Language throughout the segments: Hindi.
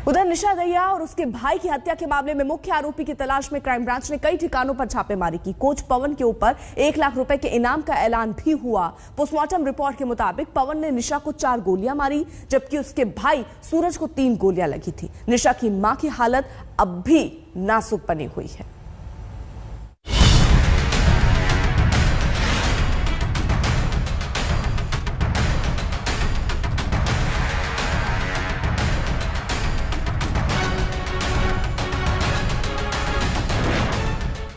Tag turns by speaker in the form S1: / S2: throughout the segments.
S1: उधर निशा दहिया और उसके भाई की हत्या के मामले में मुख्य आरोपी की तलाश में क्राइम ब्रांच ने कई ठिकानों पर छापेमारी की। कोच पवन के ऊपर 1 लाख रुपए के इनाम का ऐलान भी हुआ। पोस्टमार्टम रिपोर्ट के मुताबिक पवन ने निशा को 4 गोलियां मारी, जबकि उसके भाई सूरज को 3 गोलियां लगी थी। निशा की मां की हालत अब भी नाजुक बनी हुई है।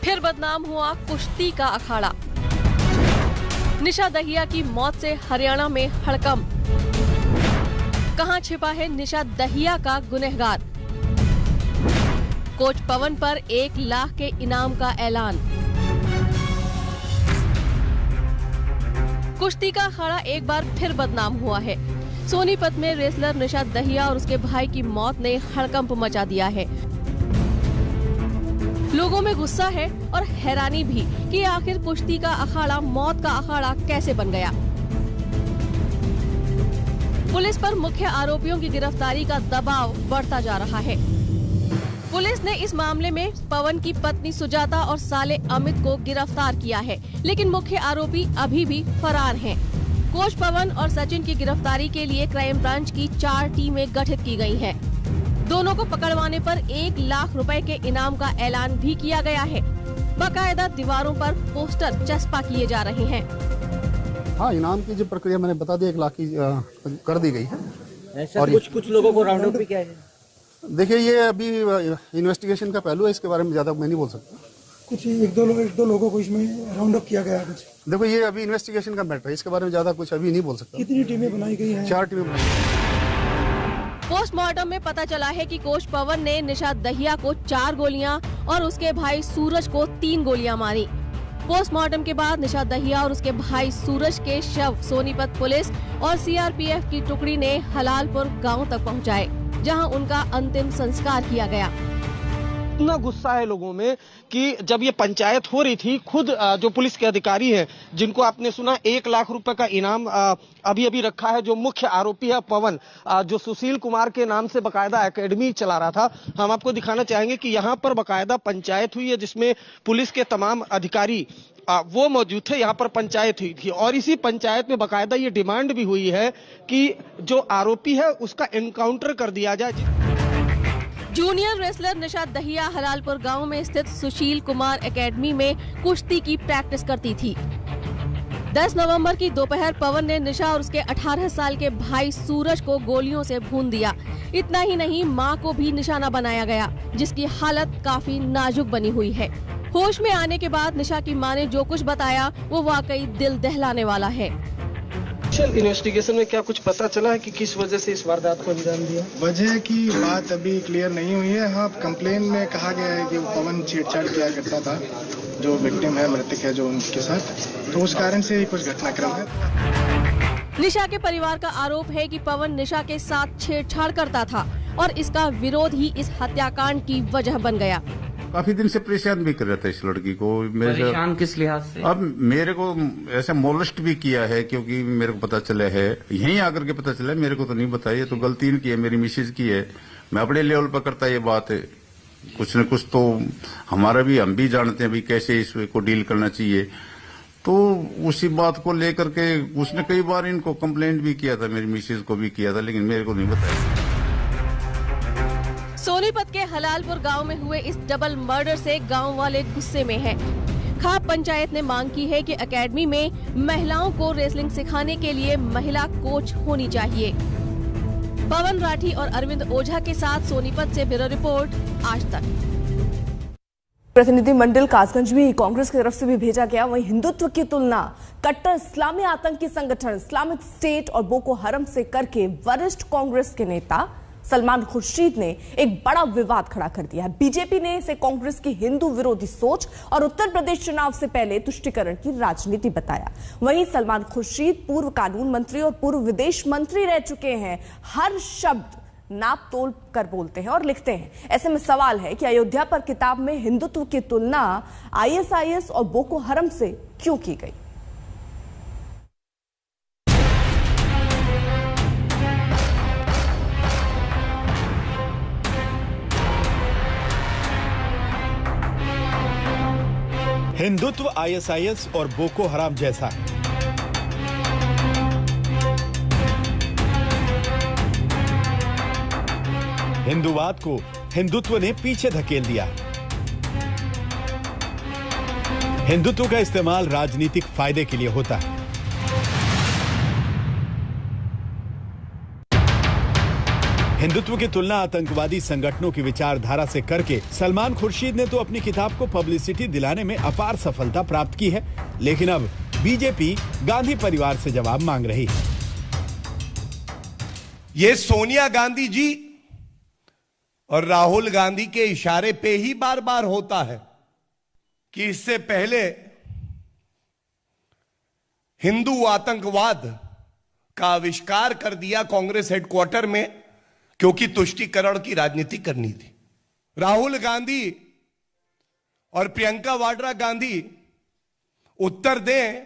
S2: फिर बदनाम हुआ कुश्ती का अखाड़ा। निशा दहिया की मौत से हरियाणा में हड़कंप। कहां छिपा है निशा दहिया का गुनहगार? कोच पवन पर 1 लाख के इनाम का ऐलान। कुश्ती का अखाड़ा एक बार फिर बदनाम हुआ है। सोनीपत में रेसलर निशा दहिया और उसके भाई की मौत ने हड़कंप मचा दिया है। लोगों में गुस्सा है और हैरानी भी कि आखिर कुश्ती का अखाड़ा मौत का अखाड़ा कैसे बन गया। पुलिस पर मुख्य आरोपियों की गिरफ्तारी का दबाव बढ़ता जा रहा है। पुलिस ने इस मामले में पवन की पत्नी सुजाता और साले अमित को गिरफ्तार किया है, लेकिन मुख्य आरोपी अभी भी फरार हैं। कोच पवन और सचिन की गिरफ्तारी के लिए क्राइम ब्रांच की 4 टीमें गठित की गई हैं। दोनों को पकड़वाने पर 1 लाख रुपए के इनाम का ऐलान भी किया गया है। बाकायदा दीवारों पर पोस्टर चस्पा किए जा रहे हैं।
S3: हाँ, इनाम की जो प्रक्रिया मैंने बता दी, 1 लाख की कर दी गई है।
S4: ऐसा और कुछ लोगों को राउंड अप भी किया है।
S3: देखिए, ये अभी इन्वेस्टिगेशन का पहलू है, इसके बारे में ज्यादा मैं नहीं बोल सकता।
S5: कुछ एक दो लोगों को इसमें राउंड अप किया गया है। कुछ
S3: देखो, ये अभी इन्वेस्टिगेशन का मैटर है, इसके बारे में ज्यादा कुछ अभी नहीं बोल सकता।
S5: कितनी टीमें बनाई गई हैं?
S3: 4 टीमें बनाई गई।
S2: पोस्टमार्टम में पता चला है कि कोच पवन ने निशा दहिया को 4 गोलियां और उसके भाई सूरज को 3 गोलियां मारी। पोस्टमार्टम के बाद निशा दहिया और उसके भाई सूरज के शव सोनीपत पुलिस और सीआरपीएफ की टुकड़ी ने हलालपुर गांव तक पहुंचाए, जहां उनका अंतिम संस्कार किया गया।
S6: इतना गुस्सा है लोगों में कि जब ये पंचायत हो रही थी, खुद जो पुलिस के अधिकारी हैं, जिनको आपने सुना 1 लाख रुपए का इनाम अभी रखा है, जो मुख्य आरोपी है पवन, जो सुशील कुमार के नाम से बकायदा एकेडमी चला रहा था। हम आपको दिखाना चाहेंगे कि यहाँ पर बकायदा पंचायत हुई है, जिसमें पुलिस के तमाम अधिकारी वो मौजूद थे। यहाँ पर पंचायत हुई थी और इसी पंचायत में बकायदा ये डिमांड भी हुई है कि जो आरोपी है उसका एनकाउंटर कर दिया जाए।
S2: जूनियर रेसलर निशा दहिया हलालपुर गांव में स्थित सुशील कुमार एकेडमी में कुश्ती की प्रैक्टिस करती थी। 10 नवंबर की दोपहर पवन ने निशा और उसके 18 साल के भाई सूरज को गोलियों से भून दिया। इतना ही नहीं, मां को भी निशाना बनाया गया, जिसकी हालत काफी नाजुक बनी हुई है। होश में आने के बाद निशा की मां ने जो कुछ बताया वो वाकई दिल दहलाने वाला है।
S6: इन्वेस्टिगेशन में क्या कुछ पता चला है कि किस वजह से इस वारदात को अंजाम दिया?
S7: वजह की बात अभी क्लियर नहीं हुई है। हाँ, कंप्लेन में कहा गया है कि पवन छेड़छाड़ किया करता था, जो विक्टिम है, मृतक है जो उनके साथ, तो उस कारण से ही कुछ घटनाक्रम है।
S2: निशा के परिवार का आरोप है कि पवन निशा के साथ छेड़छाड़ करता था और इसका विरोध ही इस हत्याकांड की वजह बन गया।
S8: काफी दिन से परेशान भी कर रहा था इस लड़की को।
S4: परेशान किस लिहाज से?
S8: अब मेरे को ऐसा मोलेस्ट भी किया है, क्योंकि मेरे को पता चला है, यहीं आकर के पता चला है, मेरे को तो नहीं बताया। तो गलती इनकी है, मेरी मिसेज की है। मैं अपने लेवल पर करता ये बात है, कुछ न कुछ तो हमारा भी, हम भी जानते हैं भी कैसे इसको डील करना चाहिए। तो उसी बात को लेकर के उसने कई बार इनको कंप्लेंट भी किया था, मेरी मिसेज को भी किया था, लेकिन मेरे को नहीं बताया।
S2: सोनीपत के हलालपुर गांव में हुए इस डबल मर्डर से गांव वाले गुस्से में हैं। खाप पंचायत ने मांग की है कि एकेडमी में महिलाओं को रेसलिंग सिखाने के लिए महिला कोच होनी चाहिए। पवन राठी और अरविंद ओझा के साथ सोनीपत से ब्यूरो रिपोर्ट, आज तक।
S1: प्रतिनिधिमंडल कासगंज में कांग्रेस की तरफ से भी भेजा गया। वहीं हिंदुत्व की तुलना कट्टर इस्लामी आतंकी संगठन इस्लामिक स्टेट और बोको हरम से करके वरिष्ठ कांग्रेस के नेता सलमान खुर्शीद ने एक बड़ा विवाद खड़ा कर दिया है। बीजेपी ने इसे कांग्रेस की हिंदू विरोधी सोच और उत्तर प्रदेश चुनाव से पहले तुष्टीकरण की राजनीति बताया। वहीं सलमान खुर्शीद पूर्व कानून मंत्री और पूर्व विदेश मंत्री रह चुके हैं। हर शब्द नाप तोल कर बोलते हैं और लिखते हैं। ऐसे में सवाल है कि अयोध्या पर किताब में हिंदुत्व की तुलना आईएसआईएस और बोको हरम से क्यों की गई?
S9: हिंदुत्व आईएसआईएस और बोको हराम जैसा है। हिंदूवाद को हिंदुत्व ने पीछे धकेल दिया। हिंदुत्व का इस्तेमाल राजनीतिक फायदे के लिए होता है। हिंदुत्व की तुलना आतंकवादी संगठनों की विचारधारा से करके सलमान खुर्शीद ने तो अपनी किताब को पब्लिसिटी दिलाने में अपार सफलता प्राप्त की है, लेकिन अब बीजेपी गांधी परिवार से जवाब मांग रही है।
S10: ये सोनिया गांधी जी और राहुल गांधी के इशारे पे ही बार बार होता है कि इससे पहले हिंदू आतंकवाद का आविष्कार कर दिया कांग्रेस हेडक्वार्टर में, क्योंकि तुष्टीकरण की राजनीति करनी थी। राहुल गांधी और प्रियंका वाड्रा गांधी उत्तर दें,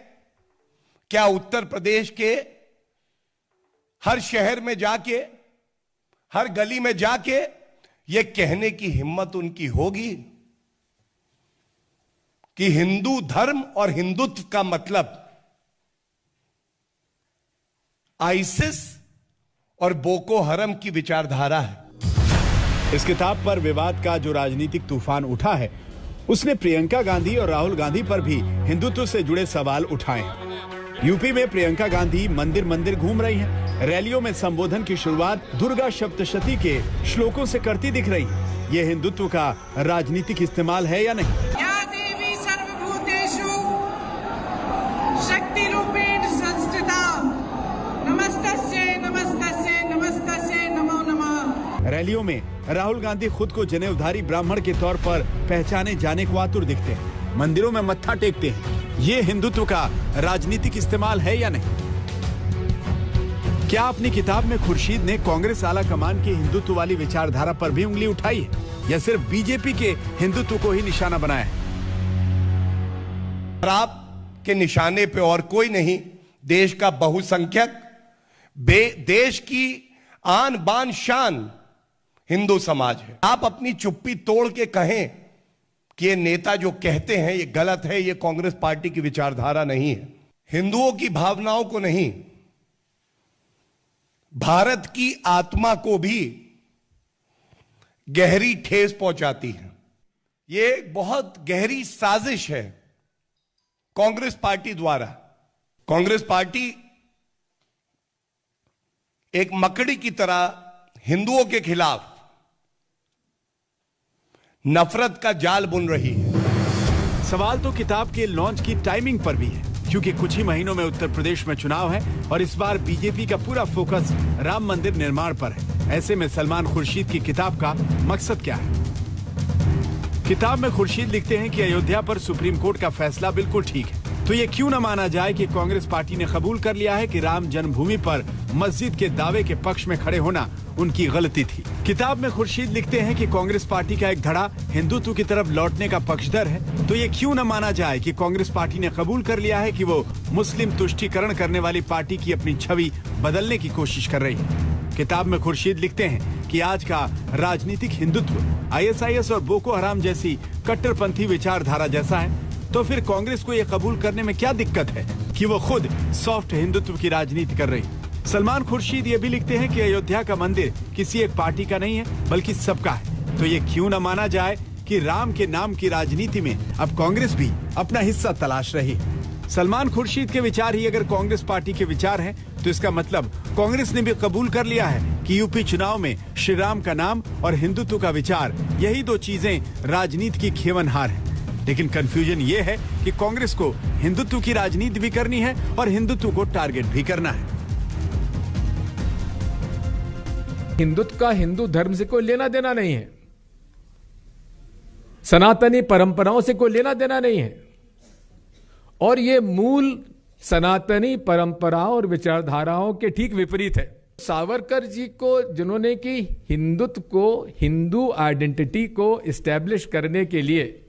S10: क्या उत्तर प्रदेश के हर शहर में जाके, हर गली में जाके ये कहने की हिम्मत उनकी होगी कि हिंदू धर्म और हिंदुत्व का मतलब आईसिस और बोको हरम की विचारधारा है।
S9: इस किताब पर विवाद का जो राजनीतिक तूफान उठा है, उसने प्रियंका गांधी और राहुल गांधी पर भी हिंदुत्व से जुड़े सवाल उठाए हैं। यूपी में प्रियंका गांधी मंदिर मंदिर घूम रही हैं। रैलियों में संबोधन की शुरुआत दुर्गा सप्तशती के श्लोकों से करती दिख रही है। ये हिंदुत्व का राजनीतिक इस्तेमाल है या नहीं?
S11: या देवी सर्वभूतेषु शक्ति रूपेण संस्थिता नमस्तस्यै नमस्तस्यै नमस्तस्यै नमो नमः।
S9: रैलियों में राहुल गांधी खुद को जनेऊधारी ब्राह्मण के तौर पर पहचाने जाने को आतुर दिखते हैं। मंदिरों में मत्था टेकते हैं। ये हिंदुत्व का राजनीतिक इस्तेमाल है या नहीं? क्या अपनी किताब में खुर्शीद ने कांग्रेस आला कमान की हिंदुत्व वाली विचारधारा पर भी उंगली उठाई है, या सिर्फ बीजेपी के हिंदुत्व को ही निशाना बनाया है?
S10: आप के निशाने पे और कोई नहीं, देश का बहुसंख्यक, देश की आन बान शान हिंदू समाज है। आप अपनी चुप्पी तोड़ के कहें कि ये नेता जो कहते हैं ये गलत है, ये कांग्रेस पार्टी की विचारधारा नहीं है। हिंदुओं की भावनाओं को नहीं, भारत की आत्मा को भी गहरी ठेस पहुंचाती है। ये बहुत गहरी साजिश है कांग्रेस पार्टी द्वारा। कांग्रेस पार्टी एक मकड़ी की तरह हिंदुओं के खिलाफ नफरत का जाल बुन रही है।
S9: सवाल तो किताब के लॉन्च की टाइमिंग पर भी है, क्योंकि कुछ ही महीनों में उत्तर प्रदेश में चुनाव है और इस बार बीजेपी का पूरा फोकस राम मंदिर निर्माण पर है। ऐसे में सलमान खुर्शीद की किताब का मकसद क्या है? किताब में खुर्शीद लिखते हैं कि अयोध्या पर सुप्रीम कोर्ट का फैसला बिल्कुल ठीक है, तो ये क्यों न माना जाए कि कांग्रेस पार्टी ने कबूल कर लिया है कि राम जन्मभूमि पर मस्जिद के दावे के पक्ष में खड़े होना उनकी गलती थी। किताब में खुर्शीद लिखते हैं कि कांग्रेस पार्टी का एक धड़ा हिंदुत्व की तरफ लौटने का पक्षधर है, तो ये क्यों न माना जाए कि कांग्रेस पार्टी ने कबूल कर लिया है कि वो मुस्लिम तुष्टीकरण करने वाली पार्टी की अपनी छवि बदलने की कोशिश कर रही है। किताब में खुर्शीद लिखते हैं कि आज का राजनीतिक हिंदुत्व आईएसआईएस और बोको हराम जैसी कट्टरपंथी विचारधारा जैसा है, तो फिर कांग्रेस को यह कबूल करने में क्या दिक्कत है कि वो खुद सॉफ्ट हिंदुत्व की राजनीति कर रही है। सलमान खुर्शीद ये भी लिखते हैं कि अयोध्या का मंदिर किसी एक पार्टी का नहीं है बल्कि सबका है, तो ये क्यों न माना जाए कि राम के नाम की राजनीति में अब कांग्रेस भी अपना हिस्सा तलाश रही है। सलमान खुर्शीद के विचार ही अगर कांग्रेस पार्टी के विचार हैं, तो इसका मतलब कांग्रेस ने भी कबूल कर लिया है कि यूपी चुनाव में श्री राम का नाम और हिंदुत्व का विचार, यही दो चीजें राजनीति की खेवनहार है। लेकिन कंफ्यूजन ये है कि कांग्रेस को हिंदुत्व की राजनीति भी करनी है और हिंदुत्व को टारगेट भी करना है।
S12: हिंदुत्व का हिंदू धर्म से कोई लेना देना नहीं है, सनातनी परंपराओं से कोई लेना देना नहीं है, और ये मूल सनातनी परंपराओं और विचारधाराओं के ठीक विपरीत है। सावरकर जी को जिन्होंने कि हिंदुत्व को, हिंदू आइडेंटिटी को इस्टेब्लिश करने के लिए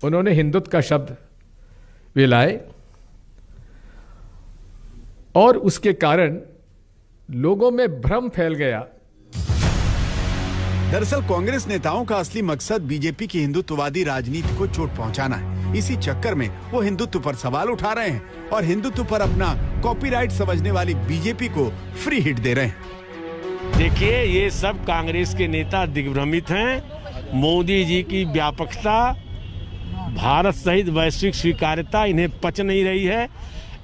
S12: उन्होंने हिंदुत्व का शब्द वे लाए, और उसके कारण लोगों में भ्रम फैल गया।
S9: दरअसल कांग्रेस नेताओं का असली मकसद बीजेपी की हिंदुत्ववादी राजनीति को चोट पहुंचाना है। इसी चक्कर में वो हिंदुत्व पर सवाल उठा रहे हैं और हिंदुत्व पर अपना कॉपीराइट समझने वाली बीजेपी को फ्री हिट दे रहे हैं।
S13: देखिए, ये सब कांग्रेस के नेता दिग्भ्रमित हैं। मोदी जी की व्यापकता, भारत सहित वैश्विक स्वीकार्यता इन्हें पच नहीं रही है।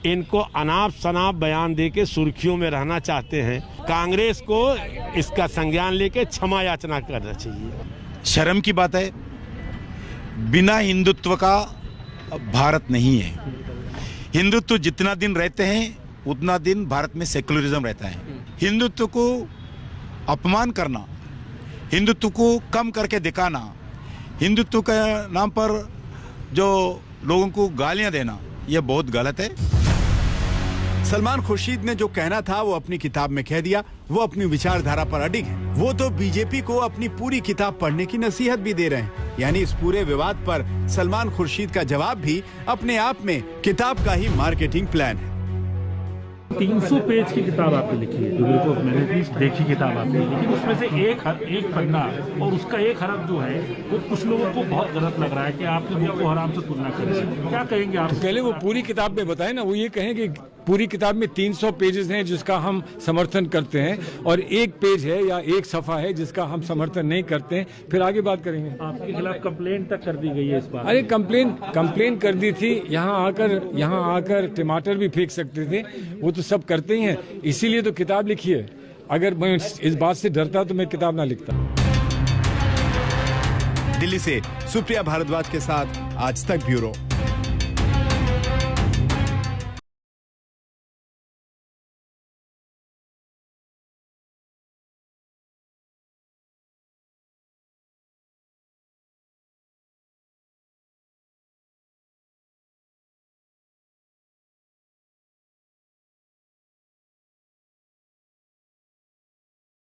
S13: इनको अनाप शनाप बयान देके सुर्खियों में रहना चाहते हैं। कांग्रेस को इसका संज्ञान लेके क्षमा याचना करना चाहिए।
S14: शर्म की बात है, बिना हिंदुत्व का भारत नहीं है। हिंदुत्व जितना दिन रहते हैं उतना दिन भारत में सेकुलरिज्म रहता है। हिंदुत्व को अपमान करना, हिंदुत्व को कम करके दिखाना, हिंदुत्व के नाम पर जो लोगों को गालियां देना, यह बहुत गलत है।
S9: सलमान खुर्शीद ने जो कहना था वो अपनी किताब में कह दिया। वो अपनी विचारधारा पर अडिग है। वो तो बीजेपी को अपनी पूरी किताब पढ़ने की नसीहत भी दे रहे हैं। यानी इस पूरे विवाद पर सलमान खुर्शीद का जवाब भी अपने आप में किताब का ही मार्केटिंग प्लान है।
S15: 300 पेज की किताब आपने लिखी है, मैंने देखी किताब आपने, लेकिन उसमें से एक पन्ना और उसका एक हरफ जो है वो कुछ लोगों को बहुत गलत लग रहा है कि आपने बोको हराम से तुलना करें। क्या कहेंगे आप?
S12: पहले वो पूरी किताब में बताए ना, वो ये कहें कि पूरी किताब में 300 पेजेस हैं जिसका हम समर्थन करते हैं और एक पेज है या एक सफा है जिसका हम समर्थन नहीं करते हैं, फिर आगे बात करेंगे।
S15: आपके खिलाफ कंप्लेंट तक कर दी गई है इस बार।
S12: अरे कंप्लेन कर दी थी। यहाँ आकर टमाटर भी फेंक सकते थे, वो तो सब करते ही हैं, इसीलिए तो किताब लिखी है। अगर मैं इस बात से डरता तो मैं किताब ना लिखता।
S9: दिल्ली से सुप्रिया भारद्वाज के साथ आज तक ब्यूरो।